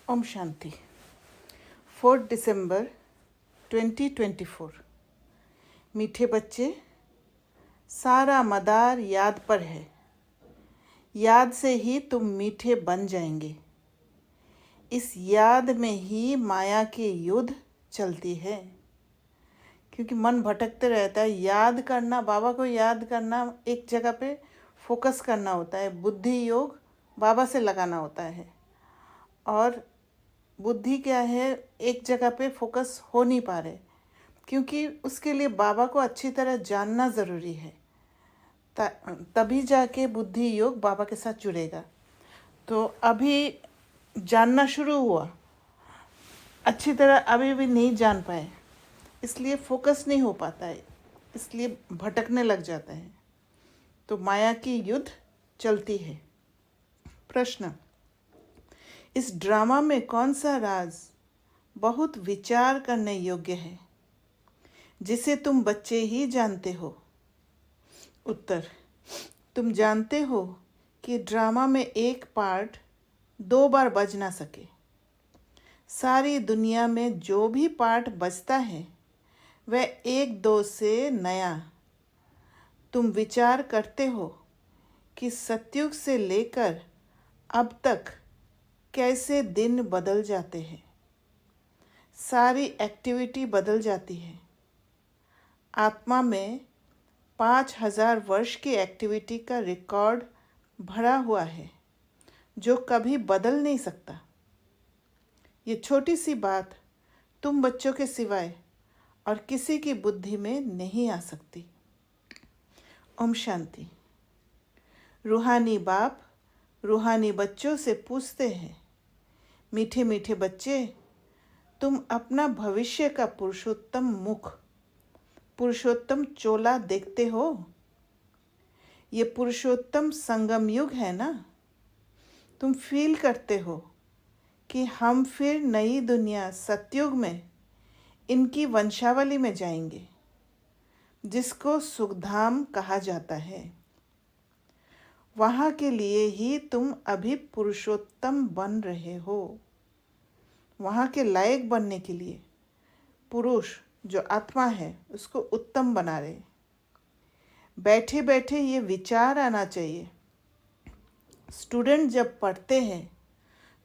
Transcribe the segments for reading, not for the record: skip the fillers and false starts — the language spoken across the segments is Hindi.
ओम शांति। 4 दिसंबर 2024। मीठे बच्चे, सारा मदार याद पर है। याद से ही तुम मीठे बन जाएंगे। इस याद में ही माया की युद्ध चलती है, क्योंकि मन भटकते रहता है। याद करना, बाबा को याद करना, एक जगह पे फोकस करना होता है। बुद्धि योग बाबा से लगाना होता है, और बुद्धि क्या है, एक जगह पे फोकस हो नहीं पा रहे, क्योंकि उसके लिए बाबा को अच्छी तरह जानना ज़रूरी है। तभी जाके बुद्धि योग बाबा के साथ जुड़ेगा। तो अभी जानना शुरू हुआ, अच्छी तरह अभी भी नहीं जान पाए, इसलिए फोकस नहीं हो पाता है, इसलिए भटकने लग जाता है। तो माया की युद्ध चलती है। प्रश्न: इस ड्रामा में कौन सा राज बहुत विचार करने योग्य है, जिसे तुम बच्चे ही जानते हो? उत्तर: तुम जानते हो कि ड्रामा में एक पार्ट 2 बार बज ना सके। सारी दुनिया में जो भी पार्ट बजता है वह 1-2 से नया। तुम विचार करते हो कि सतयुग से लेकर अब तक कैसे दिन बदल जाते हैं, सारी एक्टिविटी बदल जाती है। आत्मा में 5000 वर्ष की एक्टिविटी का रिकॉर्ड भरा हुआ है, जो कभी बदल नहीं सकता। ये छोटी सी बात तुम बच्चों के सिवाय और किसी की बुद्धि में नहीं आ सकती। ओम शांति। रूहानी बाप रूहानी बच्चों से पूछते हैं, मीठे मीठे बच्चे, तुम अपना भविष्य का पुरुषोत्तम मुख, पुरुषोत्तम चोला देखते हो? ये पुरुषोत्तम संगम युग है ना? तुम फील करते हो कि हम फिर नई दुनिया सतयुग में इनकी वंशावली में जाएंगे, जिसको सुखधाम कहा जाता है। वहाँ के लिए ही तुम अभी पुरुषोत्तम बन रहे हो। वहाँ के लायक बनने के लिए पुरुष जो आत्मा है उसको उत्तम बना रहे। बैठे बैठे ये विचार आना चाहिए। स्टूडेंट जब पढ़ते हैं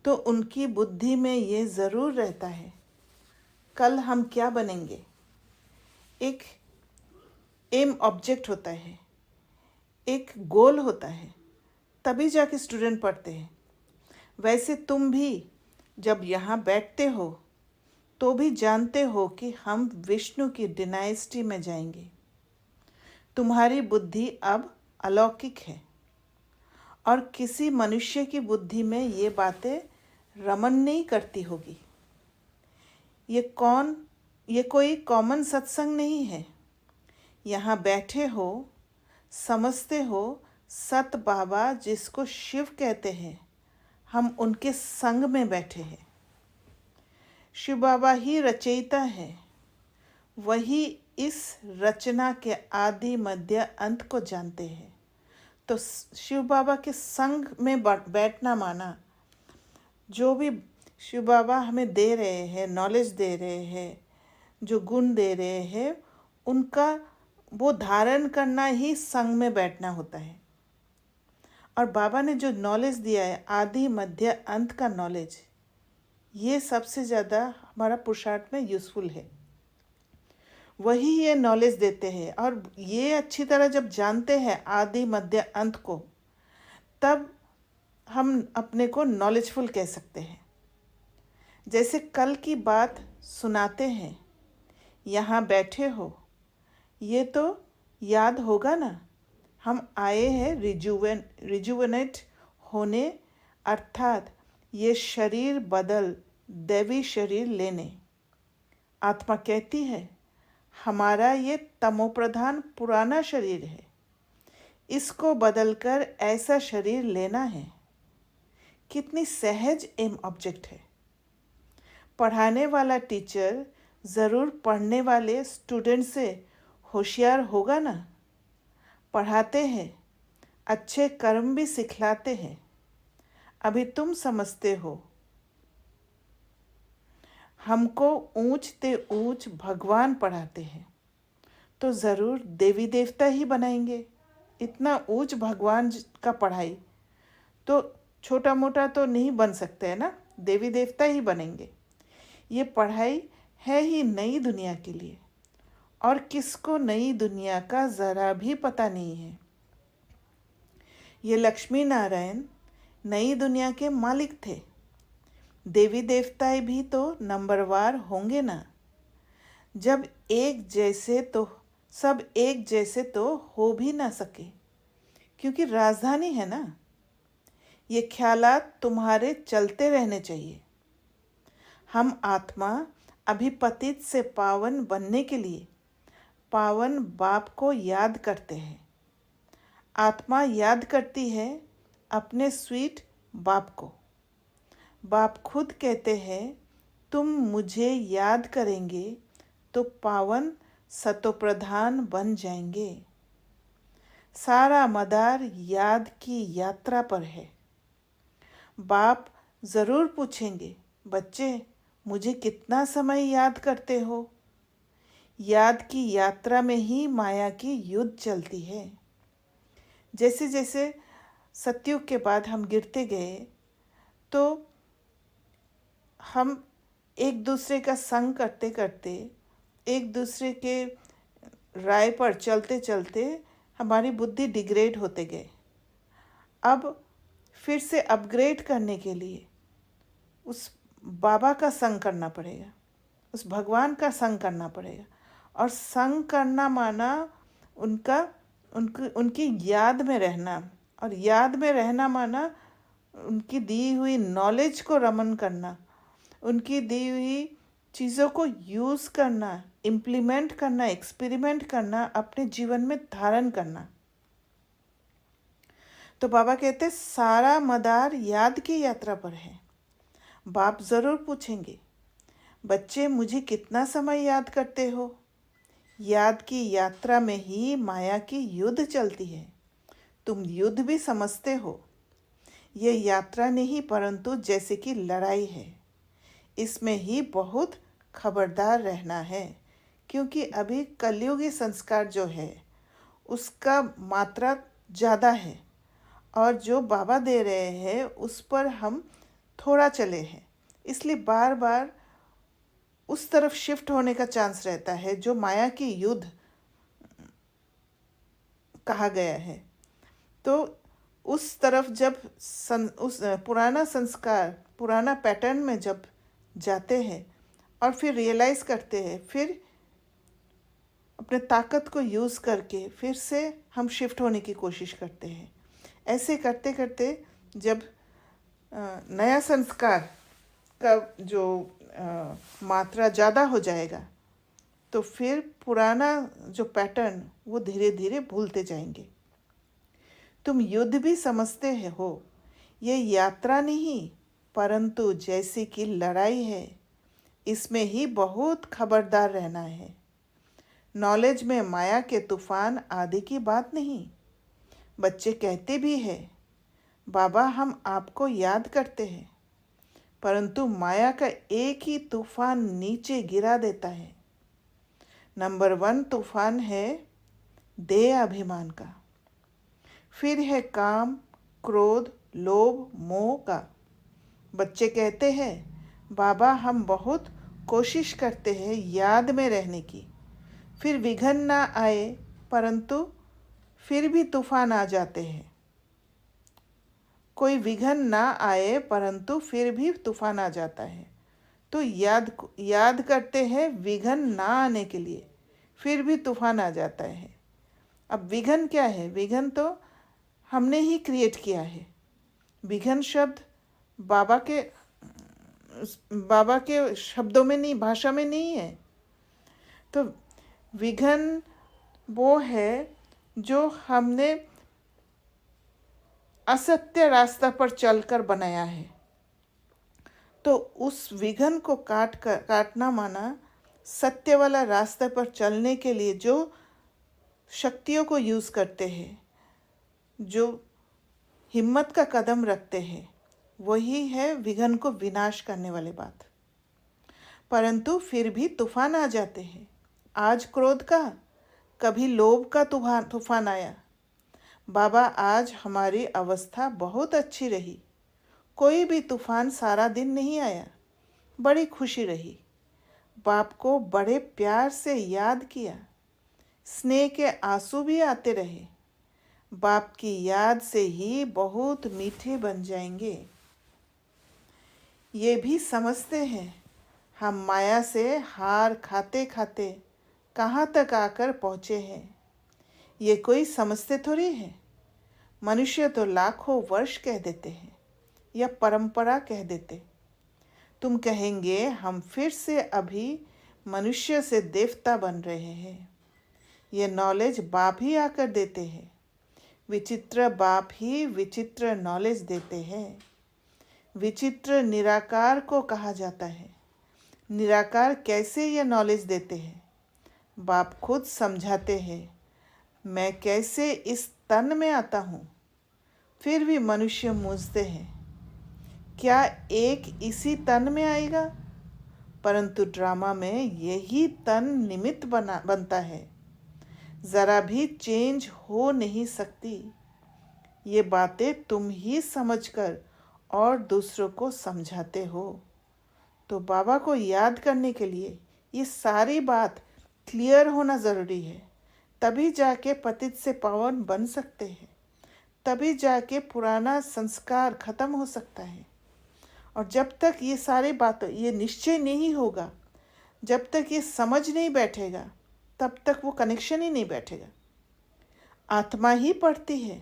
तो उनकी बुद्धि में ये ज़रूर रहता है, कल हम क्या बनेंगे। एक एम ऑब्जेक्ट होता है, एक गोल होता है, तभी जाके स्टूडेंट पढ़ते हैं। वैसे तुम भी जब यहाँ बैठते हो तो भी जानते हो कि हम विष्णु की डिनाइस्टी में जाएंगे। तुम्हारी बुद्धि अब अलौकिक है, और किसी मनुष्य की बुद्धि में ये बातें रमन नहीं करती होगी। ये कोई कॉमन सत्संग नहीं है। यहाँ बैठे हो, समझते हो सत बाबा जिसको शिव कहते हैं, हम उनके संग में बैठे हैं। शिव बाबा ही रचयिता है, वही इस रचना के आदि मध्य अंत को जानते हैं। तो शिव बाबा के संग में बैठना माना, जो भी शिव बाबा हमें दे रहे हैं, नॉलेज दे रहे हैं, जो गुण दे रहे हैं, उनका वो धारण करना ही संग में बैठना होता है। और बाबा ने जो नॉलेज दिया है, आदि मध्य अंत का नॉलेज, ये सबसे ज़्यादा हमारा पुरुषार्थ में यूज़फुल है। वही ये नॉलेज देते हैं, और ये अच्छी तरह जब जानते हैं आदि मध्य अंत को, तब हम अपने को नॉलेजफुल कह सकते हैं। जैसे कल की बात सुनाते हैं, यहाँ बैठे हो, ये तो याद होगा ना। हम आए हैं रिजुवेनेट होने, अर्थात ये शरीर बदल दैवी शरीर लेने। आत्मा कहती है, हमारा ये तमोप्रधान पुराना शरीर है, इसको बदलकर ऐसा शरीर लेना है। कितनी सहज एम ऑब्जेक्ट है। पढ़ाने वाला टीचर ज़रूर पढ़ने वाले स्टूडेंट से होशियार होगा ना। पढ़ाते हैं, अच्छे कर्म भी सिखलाते हैं। अभी तुम समझते हो हमको ऊंच ते ऊंच भगवान पढ़ाते हैं, तो ज़रूर देवी देवता ही बनाएंगे। इतना ऊंच भगवान का पढ़ाई तो छोटा मोटा तो नहीं बन सकते है ना, देवी देवता ही बनेंगे। ये पढ़ाई है ही नई दुनिया के लिए, और किसको नई दुनिया का ज़रा भी पता नहीं है। ये लक्ष्मी नारायण नई दुनिया के मालिक थे। देवी देवताएं भी तो नंबरवार होंगे ना। जब एक जैसे तो सब एक जैसे तो हो भी ना सके, क्योंकि राजधानी है ना। ये ख्यालात तुम्हारे चलते रहने चाहिए। हम आत्मा अभी पतित से पावन बनने के लिए पावन बाप को याद करते हैं। आत्मा याद करती है अपने स्वीट बाप को। बाप खुद कहते हैं, तुम मुझे याद करेंगे तो पावन सतोप्रधान बन जाएंगे। सारा मदार याद की यात्रा पर है। बाप ज़रूर पूछेंगे, बच्चे मुझे कितना समय याद करते हो। याद की यात्रा में ही माया की युद्ध चलती है। जैसे जैसे सतयुग के बाद हम गिरते गए, तो हम एक दूसरे का संग करते करते, एक दूसरे के राय पर चलते चलते हमारी बुद्धि डिग्रेड होते गए। अब फिर से अपग्रेड करने के लिए उस बाबा का संग करना पड़ेगा, उस भगवान का संग करना पड़ेगा। और संग करना माना उनकी याद में रहना, और याद में रहना माना उनकी दी हुई नॉलेज को रमन करना, उनकी दी हुई चीज़ों को यूज़ करना, इम्प्लीमेंट करना, एक्सपेरिमेंट करना, अपने जीवन में धारण करना। तो बाबा कहते सारा मदार याद की यात्रा पर है। बाप ज़रूर पूछेंगे, बच्चे मुझे कितना समय याद करते हो। याद की यात्रा में ही माया की युद्ध चलती है। तुम युद्ध भी समझते हो। ये यात्रा नहीं परंतु जैसे कि लड़ाई है। इसमें ही बहुत खबरदार रहना है, क्योंकि अभी कलयुगी संस्कार जो है उसका मात्रा ज़्यादा है, और जो बाबा दे रहे हैं उस पर हम थोड़ा चले हैं। इसलिए बार बार उस तरफ शिफ्ट होने का चांस रहता है जो माया की युद्ध कहा गया है। तो उस तरफ जब उस पुराना संस्कार, पुराना पैटर्न में जब जाते हैं और फिर रियलाइज़ करते हैं, फिर अपने ताकत को यूज़ करके फिर से हम शिफ्ट होने की कोशिश करते हैं। ऐसे करते करते जब नया संस्कार का जो मात्रा ज़्यादा हो जाएगा, तो फिर पुराना जो पैटर्न वो धीरे धीरे भूलते जाएंगे। तुम युद्ध भी समझते हो। ये यात्रा नहीं परंतु जैसे कि लड़ाई है। इसमें ही बहुत खबरदार रहना है। नॉलेज में माया के तूफान आदि की बात नहीं। बच्चे कहते भी हैं, बाबा हम आपको याद करते हैं, परंतु माया का एक ही तूफान नीचे गिरा देता है। नंबर 1 तूफान है देह अभिमान का, फिर है काम, क्रोध, लोभ, मोह का। बच्चे कहते हैं, बाबा हम बहुत कोशिश करते हैं याद में रहने की, फिर विघ्न ना आए, परंतु फिर भी तूफान आ जाते हैं। कोई विघ्न ना आए परंतु फिर भी तूफान आ जाता है। तो याद करते हैं विघ्न ना आने के लिए, फिर भी तूफान आ जाता है। अब विघ्न क्या है? विघ्न तो हमने ही क्रिएट किया है। विघ्न शब्द बाबा के शब्दों में नहीं, भाषा में नहीं है। तो विघ्न वो है जो हमने असत्य रास्ता पर चलकर बनाया है। तो उस विघ्न को काटना माना सत्य वाला रास्ते पर चलने के लिए जो शक्तियों को यूज़ करते हैं, जो हिम्मत का कदम रखते हैं, वही है विघ्न को विनाश करने वाली बात। परंतु फिर भी तूफान आ जाते हैं। आज क्रोध का, कभी लोभ का तूफान आया। बाबा, आज हमारी अवस्था बहुत अच्छी रही। कोई भी तूफान सारा दिन नहीं आया। बड़ी खुशी रही। बाप को बड़े प्यार से याद किया। स्नेह के आंसू भी आते रहे। बाप की याद से ही बहुत मीठे बन जाएंगे। ये भी समझते हैं हम माया से हार खाते खाते कहाँ तक आकर पहुँचे हैं। ये कोई समझते थोड़ी है। मनुष्य तो लाखों वर्ष कह देते हैं या परंपरा कह देते। तुम कहेंगे हम फिर से अभी मनुष्य से देवता बन रहे हैं। ये नॉलेज बाप ही आकर देते हैं। विचित्र बाप ही विचित्र नॉलेज देते हैं। विचित्र निराकार को कहा जाता है। निराकार कैसे ये नॉलेज देते हैं? बाप खुद समझाते हैं। मैं कैसे इस तन में आता हूँ। फिर भी मनुष्य मूझते हैं, क्या एक इसी तन में आएगा? परंतु ड्रामा में यही तन निमित्त बनता है। ज़रा भी चेंज हो नहीं सकती। ये बातें तुम ही समझकर और दूसरों को समझाते हो। तो बाबा को याद करने के लिए ये सारी बात क्लियर होना ज़रूरी है। तभी जाके पतित से पावन बन सकते हैं। तभी जाके पुराना संस्कार खत्म हो सकता है। और जब तक ये सारी बातें, ये निश्चय नहीं होगा, जब तक ये समझ नहीं बैठेगा, तब तक वो कनेक्शन ही नहीं बैठेगा। आत्मा ही पढ़ती है।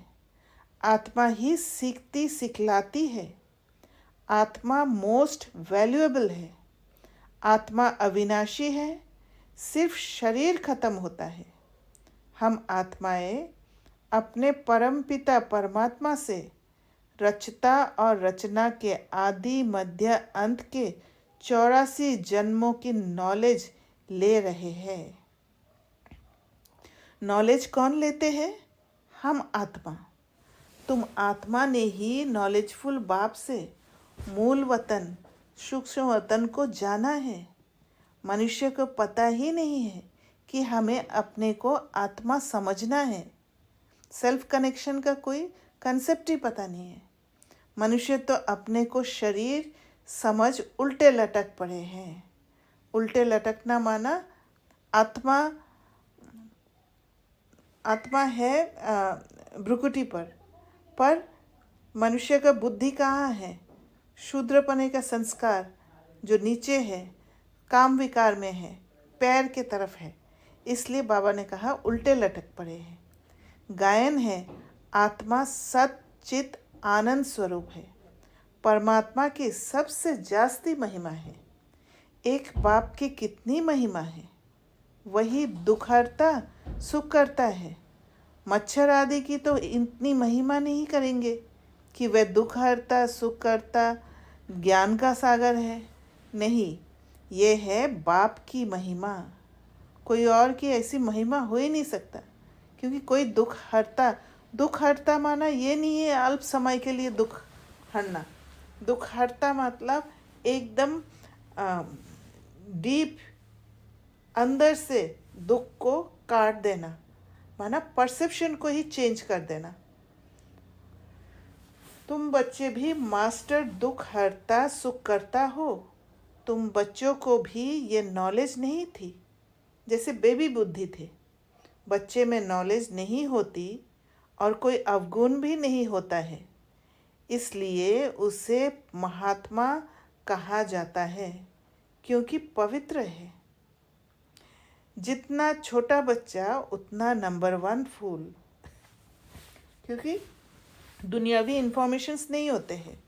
आत्मा ही सीखती सिखलाती है। आत्मा मोस्ट वैल्यूएबल है। आत्मा अविनाशी है। सिर्फ शरीर खत्म होता है। हम आत्माएं अपने परम पिता परमात्मा से रचता और रचना के आदि मध्य अंत के 84 जन्मों की नॉलेज ले रहे हैं। नॉलेज कौन लेते हैं? हम आत्मा। तुम आत्मा ने ही नॉलेजफुल बाप से मूल वतन, सूक्ष्म वतन को जाना है। मनुष्य को पता ही नहीं है कि हमें अपने को आत्मा समझना है। सेल्फ कनेक्शन का कोई कंसेप्ट ही पता नहीं है। मनुष्य तो अपने को शरीर समझ उल्टे लटक पड़े हैं। उल्टे लटकना माना आत्मा है भ्रुकुटी पर मनुष्य का बुद्धि कहाँ है? शूद्रपने का संस्कार जो नीचे है, काम विकार में है, पैर के तरफ है। इसलिए बाबा ने कहा उल्टे लटक पड़े हैं। गायन है आत्मा सत चित आनंद स्वरूप है। परमात्मा की सबसे जास्ती महिमा है। एक बाप की कितनी महिमा है। वही दुख हरता सुख करता है। मच्छर आदि की तो इतनी महिमा नहीं करेंगे कि वह दुख हरता सुख करता ज्ञान का सागर है। नहीं, ये है बाप की महिमा। कोई और की ऐसी महिमा हो ही नहीं सकता। क्योंकि कोई दुख हरता माना ये नहीं है अल्प समय के लिए दुख हरना। दुख हरता मतलब एकदम डीप अंदर से दुख को काट देना, माना परसेप्शन को ही चेंज कर देना। तुम बच्चे भी मास्टर दुख हरता सुख करता हो। तुम बच्चों को भी ये नॉलेज नहीं थी। जैसे बेबी बुद्धि थे। बच्चे में नॉलेज नहीं होती और कोई अवगुण भी नहीं होता है। इसलिए उसे महात्मा कहा जाता है, क्योंकि पवित्र है। जितना छोटा बच्चा उतना नंबर 1 फूल। क्योंकि दुनियावी इन्फॉर्मेशंस नहीं होते हैं,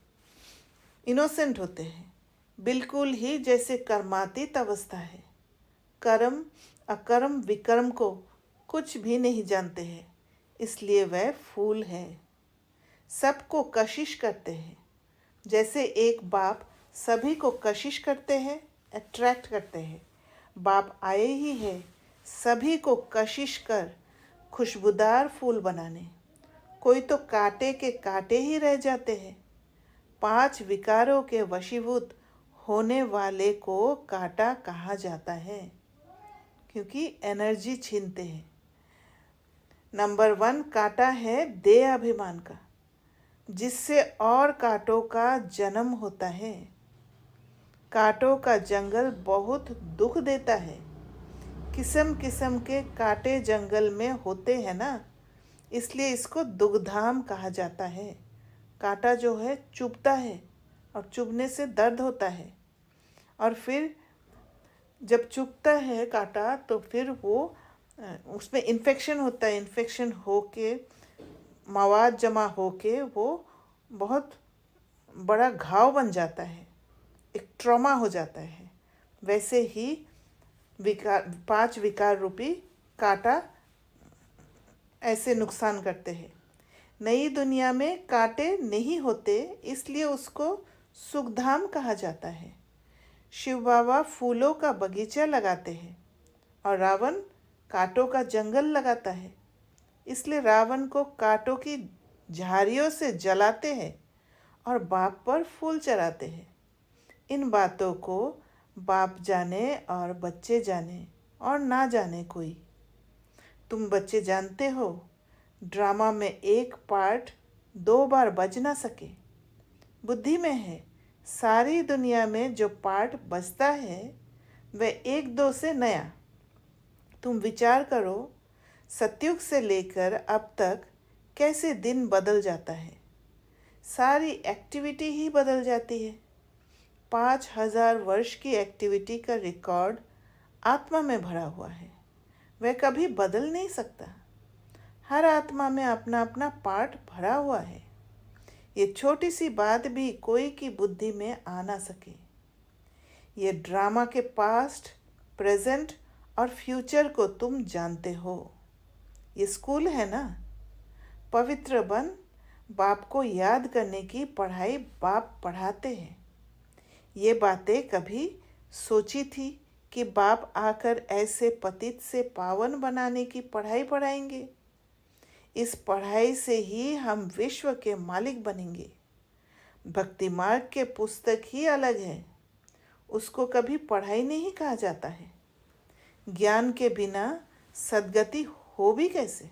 इनोसेंट होते हैं। बिल्कुल ही जैसे कर्मातीत अवस्था है। कर्म अकर्म विकर्म को कुछ भी नहीं जानते हैं। इसलिए वह फूल है। सबको कशिश करते हैं। जैसे एक बाप सभी को कशिश करते हैं, अट्रैक्ट करते हैं। बाप आए ही है सभी को कशिश कर खुशबूदार फूल बनाने। कोई तो कांटे के कांटे ही रह जाते हैं। 5 विकारों के वशीभूत होने वाले को काटा कहा जाता है, क्योंकि एनर्जी छीनते हैं। नंबर 1 काटा है देह अभिमान का, जिससे और कांटों का जन्म होता है। कांटों का जंगल बहुत दुख देता है। किस्म किस्म के कांटे जंगल में होते हैं ना, इसलिए इसको दुखधाम कहा जाता है। कांटा जो है चुभता है और चुभने से दर्द होता है, और फिर जब चुभता है कांटा तो फिर वो उसमें इन्फेक्शन होता है। इन्फेक्शन होके मवाद जमा होके वो बहुत बड़ा घाव बन जाता है, एक ट्रॉमा हो जाता है। वैसे ही 5 विकार रूपी कांटा ऐसे नुकसान करते हैं। नई दुनिया में कांटे नहीं होते, इसलिए उसको सुखधाम कहा जाता है। शिव बाबा फूलों का बगीचा लगाते हैं और रावण कांटों का जंगल लगाता है, इसलिए रावण को कांटों की झाड़ियों से जलाते हैं और बाप पर फूल चढ़ाते हैं। इन बातों को बाप जाने और बच्चे जाने और ना जाने कोई। तुम बच्चे जानते हो, ड्रामा में एक पार्ट 2 बार बज ना सके। बुद्धि में है, सारी दुनिया में जो पार्ट बजता है वह 1-2 से नया। तुम विचार करो, सतयुग से लेकर अब तक कैसे दिन बदल जाता है। सारी एक्टिविटी ही बदल जाती है। 5000 वर्ष की एक्टिविटी का रिकॉर्ड आत्मा में भरा हुआ है, वह कभी बदल नहीं सकता। हर आत्मा में अपना अपना पार्ट भरा हुआ है। ये छोटी सी बात भी कोई की बुद्धि में आ ना सके। ये ड्रामा के पास्ट, प्रेजेंट और फ्यूचर को तुम जानते हो। ये स्कूल है ना। पवित्र बन, बाप को याद करने की पढ़ाई बाप पढ़ाते हैं। ये बातें कभी सोची थी कि बाप आकर ऐसे पतित से पावन बनाने की पढ़ाई पढ़ाएंगे? इस पढ़ाई से ही हम विश्व के मालिक बनेंगे। भक्ति मार्ग के पुस्तक ही अलग है, उसको कभी पढ़ाई नहीं कहा जाता है। ज्ञान के बिना सद्गति हो भी कैसे?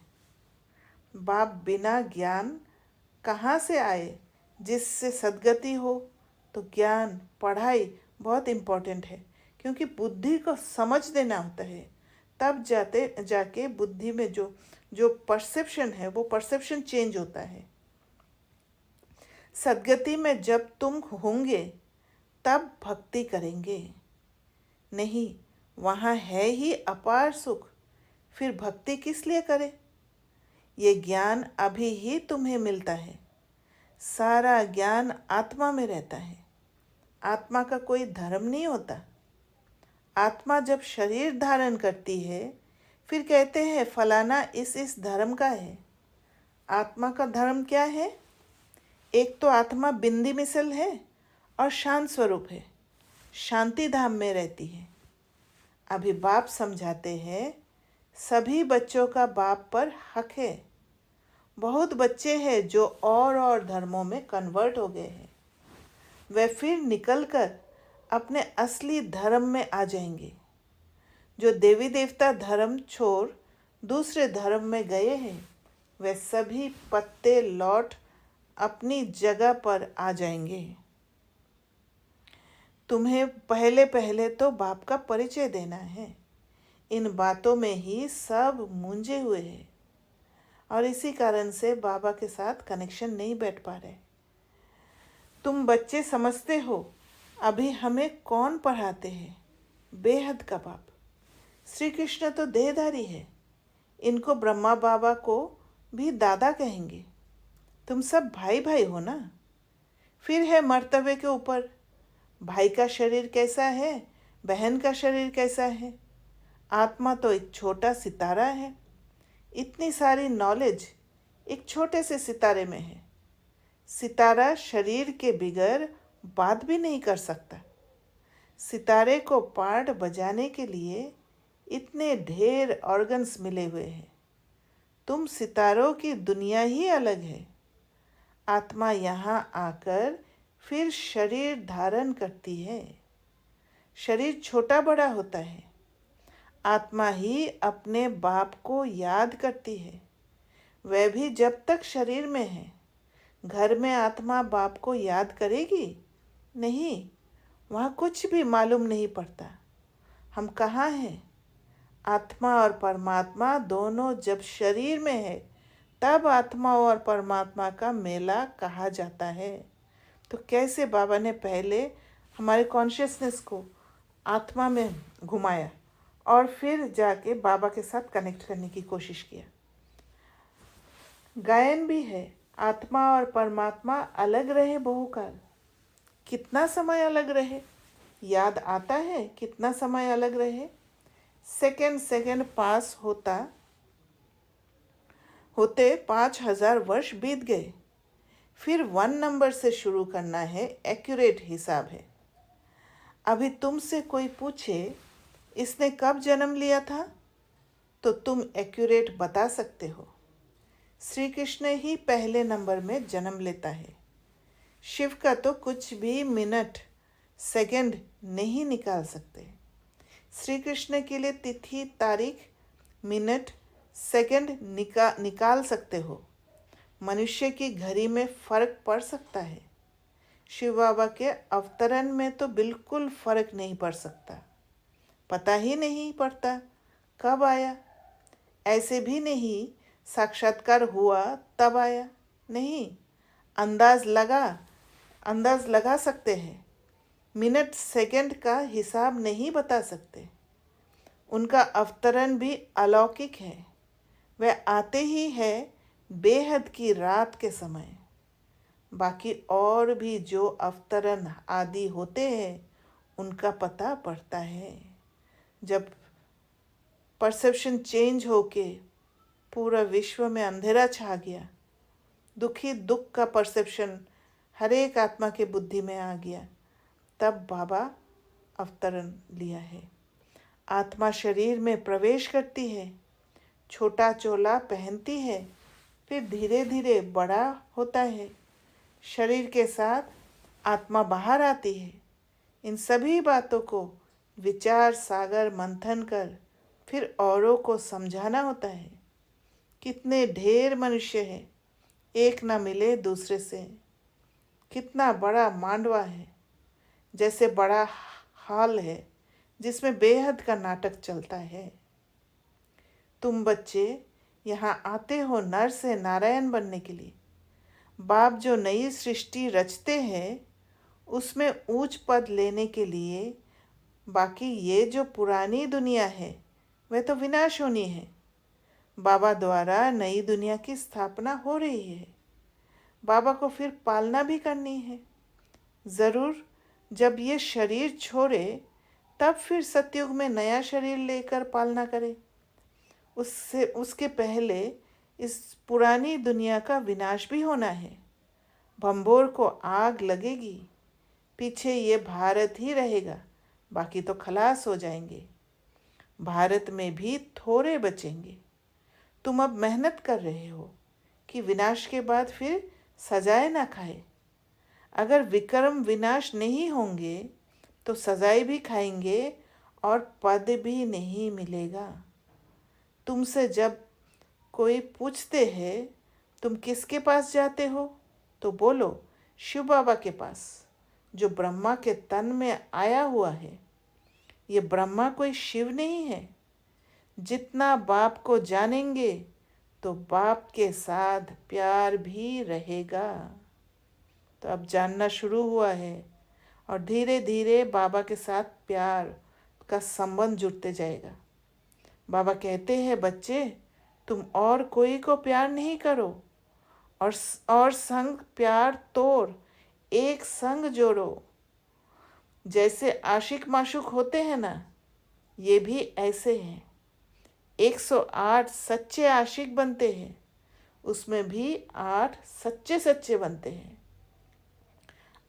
बाप बिना ज्ञान कहाँ से आए जिससे सद्गति हो? तो ज्ञान, पढ़ाई बहुत इम्पोर्टेंट है, क्योंकि बुद्धि को समझ देना होता है। तब जाके बुद्धि में जो परसेप्शन है वो परसेप्शन चेंज होता है। सद्गति में जब तुम होंगे तब भक्ति करेंगे, नहीं वहाँ है ही अपार सुख, फिर भक्ति किस लिए करें? ये ज्ञान अभी ही तुम्हें मिलता है। सारा ज्ञान आत्मा में रहता है। आत्मा का कोई धर्म नहीं होता। आत्मा जब शरीर धारण करती है फिर कहते हैं फलाना इस धर्म का है। आत्मा का धर्म क्या है? एक तो आत्मा बिंदी मिसल है और शांत स्वरूप है, शांति धाम में रहती है। अभी बाप समझाते हैं, सभी बच्चों का बाप पर हक है। बहुत बच्चे हैं जो और धर्मों में कन्वर्ट हो गए हैं, वे फिर निकलकर अपने असली धर्म में आ जाएंगे। जो देवी देवता धर्म छोड़ दूसरे धर्म में गए हैं, वे सभी पत्ते लौट अपनी जगह पर आ जाएंगे। तुम्हें पहले तो बाप का परिचय देना है। इन बातों में ही सब मूंझे हुए हैं और इसी कारण से बाबा के साथ कनेक्शन नहीं बैठ पा रहे। तुम बच्चे समझते हो अभी हमें कौन पढ़ाते हैं? बेहद का बाप। श्री कृष्ण तो देहधारी है, इनको ब्रह्मा बाबा को भी दादा कहेंगे। तुम सब भाई भाई हो ना। फिर है मर्तबे के ऊपर, भाई का शरीर कैसा है, बहन का शरीर कैसा है। आत्मा तो एक छोटा सितारा है। इतनी सारी नॉलेज एक छोटे से सितारे में है। सितारा शरीर के बिगर बात भी नहीं कर सकता। सितारे को पार्ट बजाने के लिए इतने ढेर ऑर्गन्स मिले हुए हैं। तुम सितारों की दुनिया ही अलग है। आत्मा यहाँ आकर फिर शरीर धारण करती है। शरीर छोटा बड़ा होता है। आत्मा ही अपने बाप को याद करती है, वह भी जब तक शरीर में है। घर में आत्मा बाप को याद करेगी? नहीं, वहाँ कुछ भी मालूम नहीं पड़ता। हम कहाँ हैं? आत्मा और परमात्मा दोनों जब शरीर में है तब आत्मा और परमात्मा का मेला कहा जाता है। तो कैसे बाबा ने पहले हमारे कॉन्शियसनेस को आत्मा में घुमाया और फिर जाके बाबा के साथ कनेक्ट करने की कोशिश किया। गायन भी है, आत्मा और परमात्मा अलग रहे बहुकाल। कितना समय अलग रहे? याद आता है कितना समय अलग रहे? सेकंड सेकंड पास होते 5000 वर्ष बीत गए। फिर 1 नंबर से शुरू करना है, एक्यूरेट हिसाब है। अभी तुमसे कोई पूछे इसने कब जन्म लिया था, तो तुम एक्यूरेट बता सकते हो। श्री कृष्ण ही पहले नंबर में जन्म लेता है। शिव का तो कुछ भी मिनट सेकंड नहीं निकाल सकते। श्री कृष्ण के लिए तिथि तारीख मिनट सेकंड निकाल सकते हो। मनुष्य की घड़ी में फर्क पड़ सकता है, शिव बाबा के अवतरण में तो बिल्कुल फर्क नहीं पड़ सकता। पता ही नहीं पड़ता कब आया। ऐसे भी नहीं साक्षात्कार हुआ तब आया, नहीं। अंदाज लगा सकते हैं, मिनट सेकंड का हिसाब नहीं बता सकते। उनका अवतरण भी अलौकिक है। वह आते ही है बेहद की रात के समय। बाकी और भी जो अवतरण आदि होते हैं उनका पता पड़ता है जब परसेप्शन चेंज होके पूरा विश्व में अंधेरा छा गया। दुख का परसेप्शन हर एक आत्मा के बुद्धि में आ गया, तब बाबा अवतरण लिया है। आत्मा शरीर में प्रवेश करती है, छोटा चोला पहनती है, फिर धीरे धीरे बड़ा होता है। शरीर के साथ आत्मा बाहर आती है। इन सभी बातों को विचार सागर मंथन कर फिर औरों को समझाना होता है। कितने ढेर मनुष्य हैं, एक ना मिले दूसरे से। कितना बड़ा मांडवा है, जैसे बड़ा हॉल है जिसमें बेहद का नाटक चलता है। तुम बच्चे यहाँ आते हो नर से नारायण बनने के लिए। बाप जो नई सृष्टि रचते हैं उसमें ऊंच पद लेने के लिए। बाकी ये जो पुरानी दुनिया है वह तो विनाश होनी है। बाबा द्वारा नई दुनिया की स्थापना हो रही है। बाबा को फिर पालना भी करनी है। ज़रूर जब ये शरीर छोड़े तब फिर सतयुग में नया शरीर लेकर पालना करे। उसके पहले इस पुरानी दुनिया का विनाश भी होना है। भंबोर को आग लगेगी, पीछे ये भारत ही रहेगा, बाकी तो खलास हो जाएंगे। भारत में भी थोड़े बचेंगे। तुम अब मेहनत कर रहे हो कि विनाश के बाद फिर सजाए ना खाए। अगर विक्रम विनाश नहीं होंगे तो सजाए भी खाएंगे और पद भी नहीं मिलेगा। तुमसे जब कोई पूछते हैं तुम किसके पास जाते हो, तो बोलो शिव बाबा के पास, जो ब्रह्मा के तन में आया हुआ है। ये ब्रह्मा कोई शिव नहीं है। जितना बाप को जानेंगे तो बाप के साथ प्यार भी रहेगा। तो अब जानना शुरू हुआ है और धीरे धीरे बाबा के साथ प्यार का संबंध जुड़ते जाएगा। बाबा कहते हैं बच्चे, तुम और कोई को प्यार नहीं करो और संग प्यार तोड़, एक संग जोड़ो। जैसे आशिक माशुक होते हैं ना, ये भी ऐसे हैं। 108 सच्चे आशिक बनते हैं, उसमें भी 8 सच्चे सच्चे बनते हैं।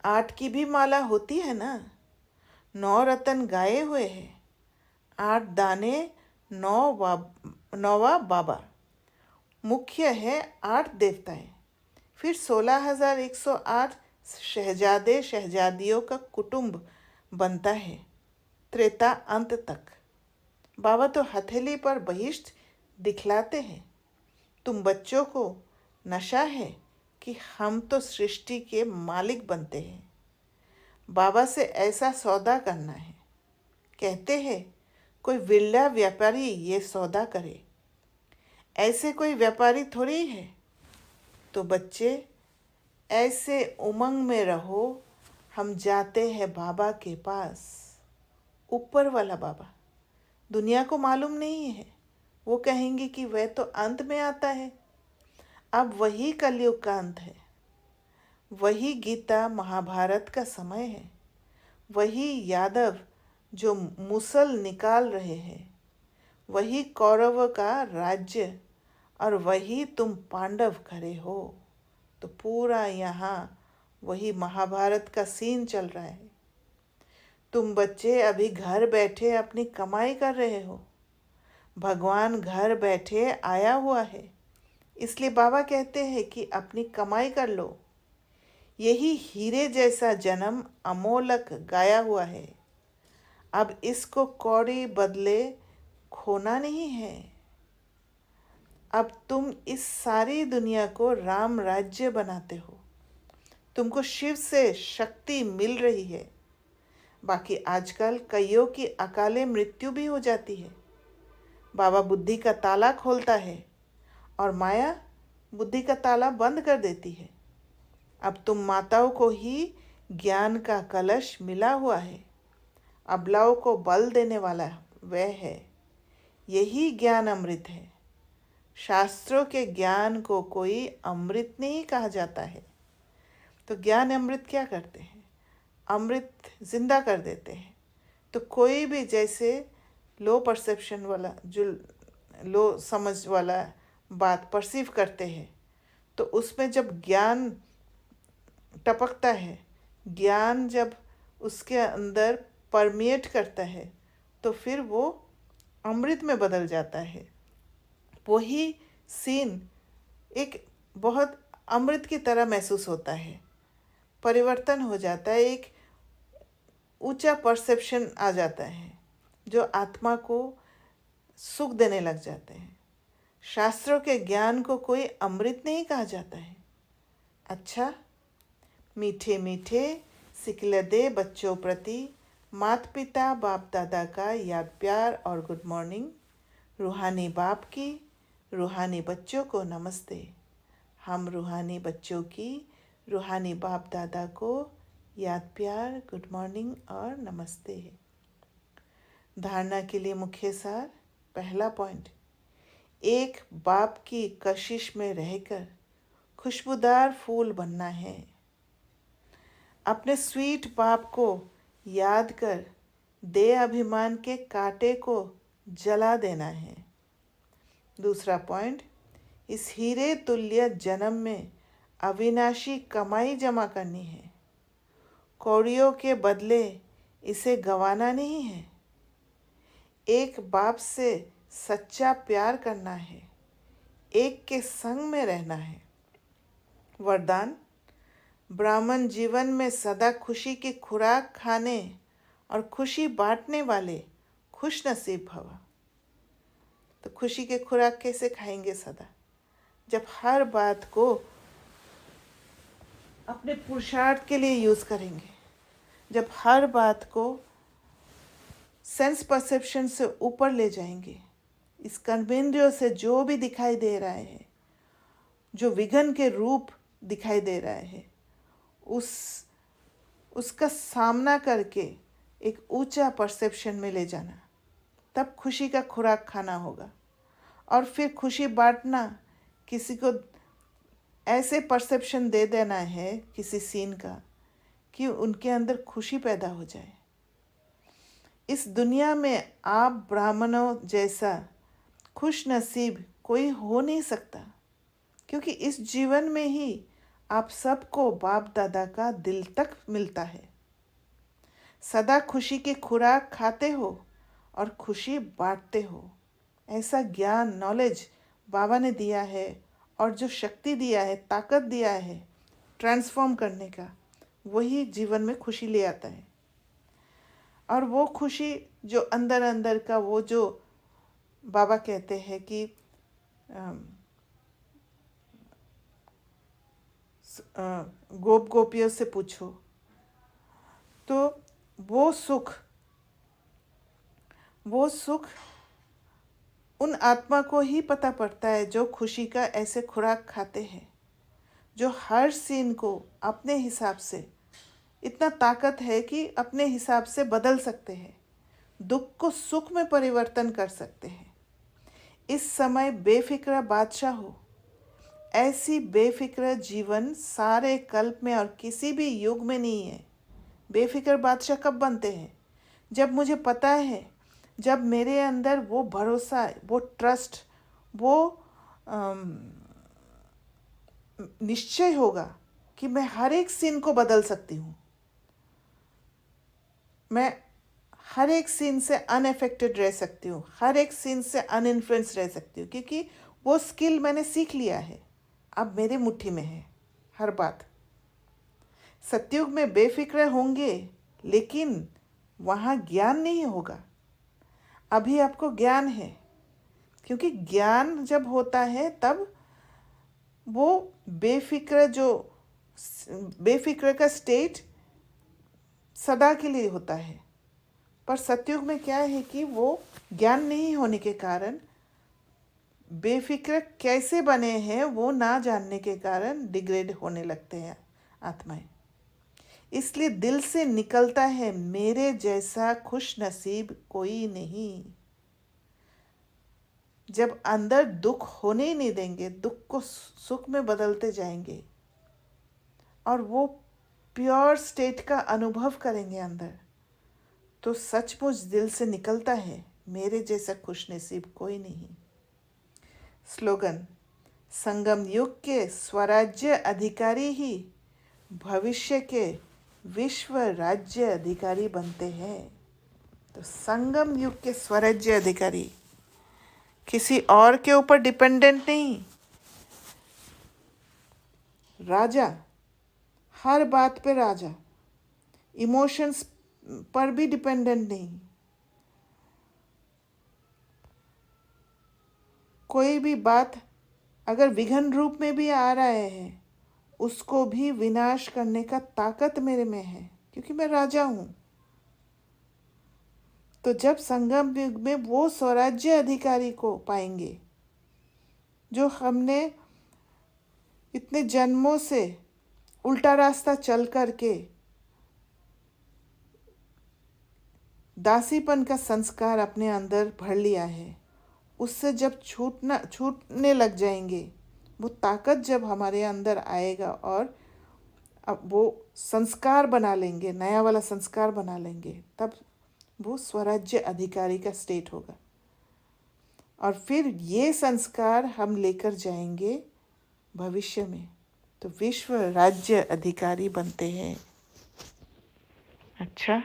8 की भी माला होती है ना। 9 रतन गाए हुए हैं, 8 दाने, 9वां बाबा। मुख्य है 8 देवताएं, फिर 16,108 शहजादे शहजादियों का कुटुंब बनता है। त्रेता अंत तक। बाबा तो हथेली पर बहिष्ठ दिखलाते हैं। तुम बच्चों को नशा है कि हम तो सृष्टि के मालिक बनते हैं। बाबा से ऐसा सौदा करना है। कहते हैं कोई विरला व्यापारी ये सौदा करे। ऐसे कोई व्यापारी थोड़ी है। तो बच्चे ऐसे उमंग में रहो, हम जाते हैं बाबा के पास। ऊपर वाला बाबा। दुनिया को मालूम नहीं है, वो कहेंगे कि वह तो अंत में आता है। अब वही कलयुग का अंत है। वही गीता महाभारत का समय है। वही यादव जो मुसल निकाल रहे हैं। वही कौरव का राज्य और वही तुम पांडव खड़े हो। तो पूरा यहाँ वही महाभारत का सीन चल रहा है। तुम बच्चे अभी घर बैठे अपनी कमाई कर रहे हो। भगवान घर बैठे आया हुआ है, इसलिए बाबा कहते हैं कि अपनी कमाई कर लो। यही हीरे जैसा जन्म अमोलक गाया हुआ है। अब इसको कौड़ी बदले खोना नहीं है। अब तुम इस सारी दुनिया को राम राज्य बनाते हो। तुमको शिव से शक्ति मिल रही है। बाकी आजकल कईयों की अकाले मृत्यु भी हो जाती है। बाबा बुद्धि का ताला खोलता है और माया बुद्धि का ताला बंद कर देती है। अब तुम माताओं को ही ज्ञान का कलश मिला हुआ है। अबलाओं को बल देने वाला वह है। यही ज्ञान अमृत है। शास्त्रों के ज्ञान को कोई अमृत नहीं कहा जाता है। तो ज्ञान अमृत क्या करते हैं? अमृत जिंदा कर देते हैं। तो कोई भी जैसे लो परसेप्शन वाला, जो लो समझ वाला बात परसीव करते हैं, तो उसमें जब ज्ञान टपकता है, ज्ञान जब उसके अंदर परमिएट करता है, तो फिर वो अमृत में बदल जाता है। वही सीन एक बहुत अमृत की तरह महसूस होता है। परिवर्तन हो जाता है, एक ऊंचा परसेप्शन आ जाता है जो आत्मा को सुख देने लग जाते हैं। शास्त्रों के ज्ञान को कोई अमृत नहीं कहा जाता है। अच्छा, मीठे मीठे सिकलदे बच्चों प्रति माता पिता बाप दादा का याद प्यार और गुड मॉर्निंग। रूहानी बाप की रूहानी बच्चों को नमस्ते। हम रूहानी बच्चों की रूहानी बाप दादा को याद प्यार गुड मॉर्निंग और नमस्ते। धारणा के लिए मुख्य सार। पहला पॉइंट, एक बाप की कशिश में रहकर खुशबूदार फूल बनना है। अपने स्वीट बाप को याद कर दे अभिमान के कांटे को जला देना है। दूसरा पॉइंट, इस हीरे तुल्य जन्म में अविनाशी कमाई जमा करनी है। कौड़ियों के बदले इसे गंवाना नहीं है। एक बाप से सच्चा प्यार करना है। एक के संग में रहना है। वरदान, ब्राह्मण जीवन में सदा खुशी की खुराक खाने और खुशी बांटने वाले खुश नसीब भव। तो खुशी की खुराक कैसे खाएंगे सदा? जब हर बात को अपने पुरुषार्थ के लिए यूज़ करेंगे, जब हर बात को सेंस परसेप्शन से ऊपर ले जाएंगे। इस कर्मेंद्रियों से जो भी दिखाई दे रहा है, जो विघन के रूप दिखाई दे रहा है, उसका सामना करके एक ऊंचा परसेप्शन में ले जाना, तब खुशी का खुराक खाना होगा। और फिर खुशी बांटना, किसी को ऐसे परसेप्शन दे देना है किसी सीन का कि उनके अंदर खुशी पैदा हो जाए। इस दुनिया में आप ब्राह्मणों जैसा खुश नसीब कोई हो नहीं सकता, क्योंकि इस जीवन में ही आप सबको बाप दादा का दिल तक मिलता है। सदा खुशी की खुराक खाते हो और खुशी बांटते हो। ऐसा ज्ञान, नॉलेज बाबा ने दिया है, और जो शक्ति दिया है, ताकत दिया है ट्रांसफॉर्म करने का, वही जीवन में खुशी ले आता है। और वो खुशी जो अंदर अंदर का, वो जो बाबा कहते हैं कि गोप गोपियों से पूछो, तो वो सुख उन आत्मा को ही पता पड़ता है जो खुशी का ऐसे खुराक खाते हैं, जो हर सीन को अपने हिसाब से, इतना ताकत है कि अपने हिसाब से बदल सकते हैं, दुख को सुख में परिवर्तन कर सकते हैं। इस समय बेफिक्र बादशाह हो। ऐसी बेफिक्र जीवन सारे कल्प में और किसी भी युग में नहीं है। बेफिक्र बादशाह कब बनते हैं? जब मुझे पता है, जब मेरे अंदर वो भरोसा, वो ट्रस्ट, वो निश्चय होगा कि मैं हर एक सीन को बदल सकती हूँ, मैं हर एक सीन से अनअफेक्टेड रह सकती हूँ, हर एक सीन से अनइन्फ्लुएंस रह सकती हूँ, क्योंकि वो स्किल मैंने सीख लिया है, अब मेरे मुट्ठी में है हर बात। सतयुग में बेफिक्र होंगे, लेकिन वहाँ ज्ञान नहीं होगा। अभी आपको ज्ञान है, क्योंकि ज्ञान जब होता है तब वो बेफिक्र का स्टेट सदा के लिए होता है। पर सतयुग में क्या है कि वो ज्ञान नहीं होने के कारण, बेफिक्र कैसे बने हैं वो ना जानने के कारण डिग्रेड होने लगते हैं आत्माएं। इसलिए दिल से निकलता है, मेरे जैसा खुश नसीब कोई नहीं। जब अंदर दुख होने ही नहीं देंगे, दुख को सुख में बदलते जाएंगे और वो प्योर स्टेट का अनुभव करेंगे अंदर, तो सचमुच दिल से निकलता है, मेरे जैसा खुश नसीब कोई नहीं। स्लोगन: संगम युग के स्वराज्य अधिकारी ही भविष्य के विश्व राज्य अधिकारी बनते हैं। तो संगम युग के स्वराज्य अधिकारी किसी और के ऊपर डिपेंडेंट नहीं, राजा, हर बात पे राजा, इमोशंस पर भी डिपेंडेंट नहीं। कोई भी बात अगर विघन रूप में भी आ रहा है, उसको भी विनाश करने का ताकत मेरे में है, क्योंकि मैं राजा हूँ। तो जब संगम युग में वो स्वराज्य अधिकारी को पाएंगे, जो हमने इतने जन्मों से उल्टा रास्ता चल करके दासीपन का संस्कार अपने अंदर भर लिया है, उससे जब छूटने लग जाएंगे, वो ताकत जब हमारे अंदर आएगा और अब वो संस्कार बना लेंगे, नया वाला संस्कार बना लेंगे, तब वो स्वराज्य अधिकारी का स्टेट होगा। और फिर ये संस्कार हम लेकर जाएंगे भविष्य में, तो विश्व राज्य अधिकारी बनते हैं। अच्छा।